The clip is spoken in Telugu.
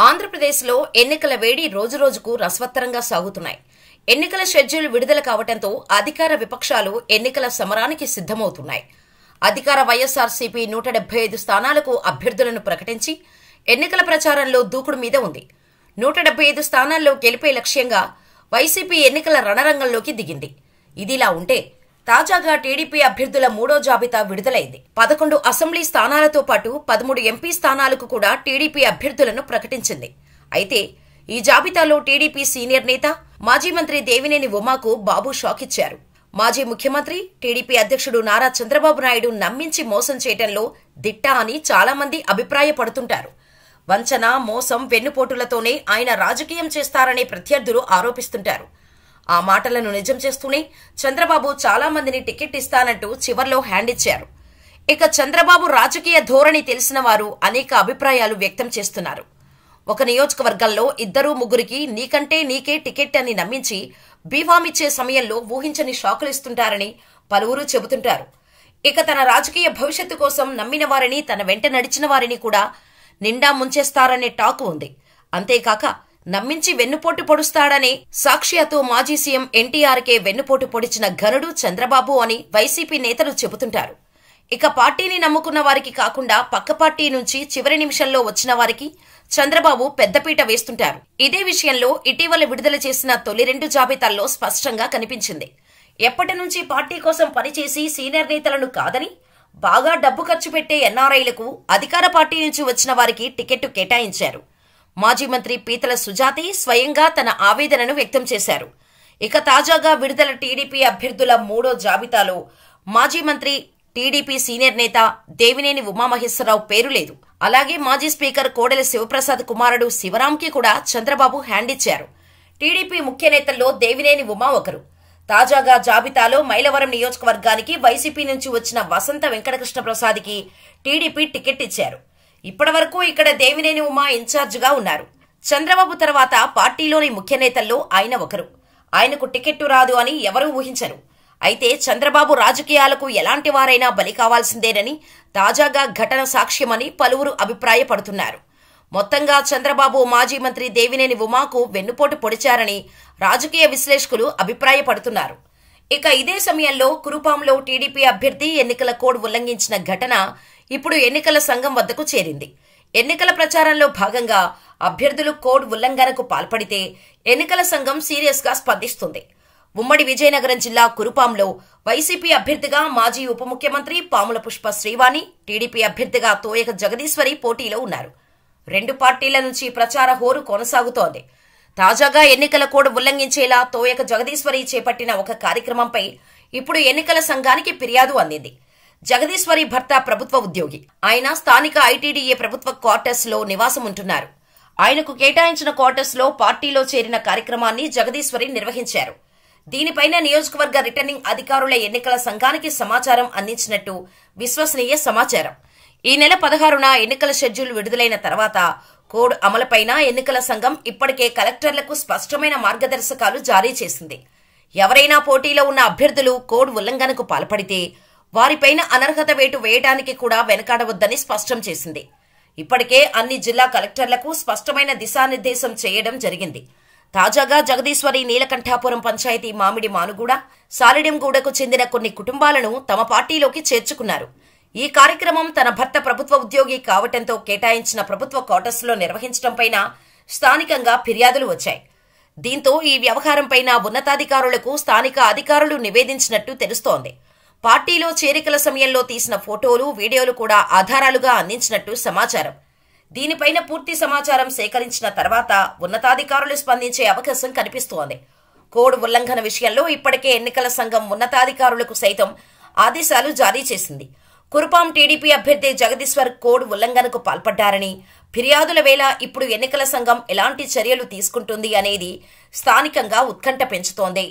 ఆంధ్రప్రదేశ్లో ఎన్నికల వేడి రోజురోజుకు రసవత్తరంగా సాగుతున్నాయి. ఎన్నికల షెడ్యూల్ విడుదల కావడంతో అధికార విపక్షాలు ఎన్నికల సమరానికి సిద్ధమవుతున్నాయి. అధికార వైఎస్ఆర్సీపీ 175 స్థానాలకు అభ్యర్థులను ప్రకటించి ఎన్నికల ప్రచారంలో దూకుడు మీద ఉంది. 175 స్థానాల్లో గెలిపే లక్ష్యంగా వైసీపీ ఎన్నికల రణరంగంలోకి దిగింది. ఇదిలా ఉంటే తాజాగా టీడీపీ అభ్యర్థుల మూడో జాబితా విడుదలైంది. 11 అసెంబ్లీ స్థానాలతో పాటు 13 ఎంపీ స్థానాలకు కూడా టీడీపీ అభ్యర్థులను ప్రకటించింది. అయితే ఈ జాబితాలో టీడీపీ సీనియర్ నేత మాజీ మంత్రి దేవినేని ఉమాకు బాబు షాక్ ఇచ్చారు. మాజీ ముఖ్యమంత్రి టీడీపీ అధ్యక్షుడు నారా చంద్రబాబు నాయుడు నమ్మించి మోసం చేయడంలో దిట్ట అని చాలా మంది అభిప్రాయపడుతుంటారు. వంచన, మోసం, వెన్నుపోటులతోనే ఆయన రాజకీయం చేస్తారనే ప్రత్యర్థులు ఆరోపిస్తుంటారు. ఆ మాటలను నిజం చేస్తూనే చంద్రబాబు చాలా మందిని టికెట్ ఇస్తానంటూ చివర్లో హ్యాండ్ ఇచ్చారు. ఇక చంద్రబాబు రాజకీయ ధోరణి తెలిసిన వారు అనేక అభిప్రాయాలు వ్యక్తం చేస్తున్నారు. ఒక నియోజకవర్గంలో 2-3కి నీకంటే నీకే టికెట్ అని నమ్మించి బీఫామిచ్చే సమయంలో ఊహించని షాకులు ఇస్తుంటారని పలువురు చెబుతుంటారు. ఇక తన రాజకీయ భవిష్యత్తు కోసం నమ్మిన వారిని, తన వెంట నడిచిన వారిని కూడా నిండా ముంచేస్తారనే టాక్ ఉంది. అంతేకాక నమ్మించి వెన్నుపోటు పొడుస్తాడనే సాక్ష్యాతో మాజీ సీఎం ఎన్టీఆర్కే వెన్నుపోటు పొడిచిన ఘనుడు చంద్రబాబు అని వైసీపీ నేతలు చెబుతుంటారు. ఇక పార్టీని నమ్ముకున్న వారికి కాకుండా పక్క పార్టీ నుంచి చివరి నిమిషంలో వచ్చిన వారికి చంద్రబాబు పెద్దపీట వేస్తుంటారు. ఇదే విషయంలో ఇటీవల విడుదల చేసిన తొలి 2 జాబితాల్లో స్పష్టంగా కనిపించింది. ఎప్పటి నుంచి పార్టీ కోసం పనిచేసి సీనియర్ నేతలను కాదని బాగా డబ్బు ఖర్చు పెట్టే ఎన్ఆర్ఐలకు అధికార పార్టీ నుంచి వచ్చిన వారికి టికెట్టు కేటాయించారు. మాజీ మంత్రి పీతల సుజాతి స్వయంగా తన ఆవేదనను వ్యక్తం చేశారు. ఇక తాజాగా విడుదల టీడీపీ అభ్యర్థుల మూడో జాబితాలో మాజీ మంత్రి, టీడీపీ సీనియర్ నేత దేవినేని ఉమామహేశ్వరరావు పేరు లేదు. అలాగే మాజీ స్పీకర్ కోడెల శివప్రసాద్ కుమారుడు శివరాంకి కూడా చంద్రబాబు హ్యాండ్ ఇచ్చారు. టీడీపీ ముఖ్య నేతల్లో దేవినేని ఉమా ఒకరు. తాజాగా జాబితాలో మైలవరం నియోజకవర్గానికి వైసీపీ నుంచి వచ్చిన వసంత వెంకటకృష్ణ ప్రసాద్కి టీడీపీ టికెట్ ఇచ్చారు. ఇప్పటి వరకు ఇక్కడ దేవినేని ఉమా ఇన్ఛార్జిగా ఉన్నారు. చంద్రబాబు తర్వాత పార్టీలోని ముఖ్య నేతల్లో ఆయన ఒకరు. ఆయనకు టికెట్టు రాదు అని ఎవరూ ఊహించరు. అయితే చంద్రబాబు రాజకీయాలకు ఎలాంటి వారైనా బలి కావాల్సిందేనని తాజాగా ఘటన సాక్ష్యమని పలువురు అభిప్రాయపడుతున్నారు. మొత్తంగా చంద్రబాబు మాజీ మంత్రి దేవినేని ఉమాకు వెన్నుపోటు పొడిచారని రాజకీయ విశ్లేషకులు అభిప్రాయపడుతున్నారు. ఇక ఇదే సమయంలో కురుపాంలో టీడీపీ అభ్యర్థి ఎన్నికల కోడ్ ఉల్లంఘించిన ఘటన ఇప్పుడు ఎన్నికల సంఘం వద్దకు చేరింది. ఎన్నికల ప్రచారంలో భాగంగా అభ్యర్థులు కోడ్ ఉల్లంఘనకు పాల్పడితే ఎన్నికల సంఘం సీరియస్ గా స్పందిస్తుంది. ఉమ్మడి విజయనగరం జిల్లా కురుపాంలో వైసీపీ అభ్యర్థిగా మాజీ ఉప ముఖ్యమంత్రి పాముల పుష్ప శ్రీవాణి, టీడీపీ అభ్యర్థిగా తోయక జగదీశ్వరి పోటీలో ఉన్నారు. 2 పార్టీల నుంచి ప్రచార హోరు కొనసాగుతోంది. తాజాగా ఎన్నికల కోడ్ ఉల్లంఘించేలా తోయక జగదీశ్వరి చేపట్టిన ఒక కార్యక్రమంపై ఇప్పుడు ఎన్నికల సంఘానికి ఫిర్యాదు అందింది. జగదీశ్వరి భర్త ప్రభుత్వ ఉద్యోగి. ఆయన స్థానిక ఐటీడీఏ ప్రభుత్వ క్వార్టర్స్ లో నివాసం ఉంటున్నారు. ఆయనకు కేటాయించిన క్వార్టర్స్ లో పార్టీలో చేరిన కార్యక్రమాన్ని జగదీశ్వరి నిర్వహించారు. దీనిపైన నియోజకవర్గ రిటర్నింగ్ అధికారుల ఎన్నికల సంఘానికి సమాచారం అందించినట్టు విశ్వసనీయ సమాచారం. ఈ నెల 16న ఎన్నికల షెడ్యూల్ విడుదలైన తర్వాత కోడ్ అమలుపైన ఎన్నికల సంఘం ఇప్పటికే కలెక్టర్లకు స్పష్టమైన మార్గదర్శకాలు జారీ చేసింది. ఎవరైనా పోటీలో ఉన్న అభ్యర్థులు కోడ్ ఉల్లంఘనకు పాల్పడితే వారిపైన అనర్హత వేటు వేయడానికి కూడా వెనకాడవద్దని స్పష్టం చేసింది. ఇప్పటికే అన్ని జిల్లా కలెక్టర్లకు స్పష్టమైన దిశానిర్దేశం చేయడం జరిగింది. తాజాగా జగదీశ్వరి నీలకంఠాపురం పంచాయతీ మామిడి మానుగూడ, సాలిడెంగూడకు చెందిన కొన్ని కుటుంబాలను తమ పార్టీలోకి చేర్చుకున్నారు. ఈ కార్యక్రమం తన భర్త ప్రభుత్వ ఉద్యోగి కావటంతో కేటాయించిన ప్రభుత్వ క్వార్టర్స్లో నిర్వహించడంపైన స్థానికంగా ఫిర్యాదులు వచ్చాయి. దీంతో ఈ వ్యవహారంపైన ఉన్నతాధికారులకు స్థానిక అధికారులు నివేదించినట్టు తెలుస్తోంది. పార్టీలో చేరికల సమయంలో తీసిన ఫోటోలు, వీడియోలు కూడా ఆధారాలుగా అందించినట్టు సమాచారం. దీనిపైన పూర్తి సమాచారం సేకరించిన తర్వాత ఉన్నతాధికారులు స్పందించే అవకాశం కనిపిస్తోంది. కోడ్ ఉల్లంఘన విషయంలో ఇప్పటికే ఎన్నికల సంఘం ఉన్నతాధికారులకు సైతం ఆదేశాలు జారీ చేసింది. కురుపాం టీడీపీ అభ్యర్థి జగదీశ్వర్ కోడ్ ఉల్లంఘనకు పాల్పడ్డారని, ఫిర్యాదుల వేళ ఇప్పుడు ఎన్నికల సంఘం ఎలాంటి చర్యలు తీసుకుంటుంది అనేది స్థానికంగా ఉత్కంఠ పెంచుతోంది.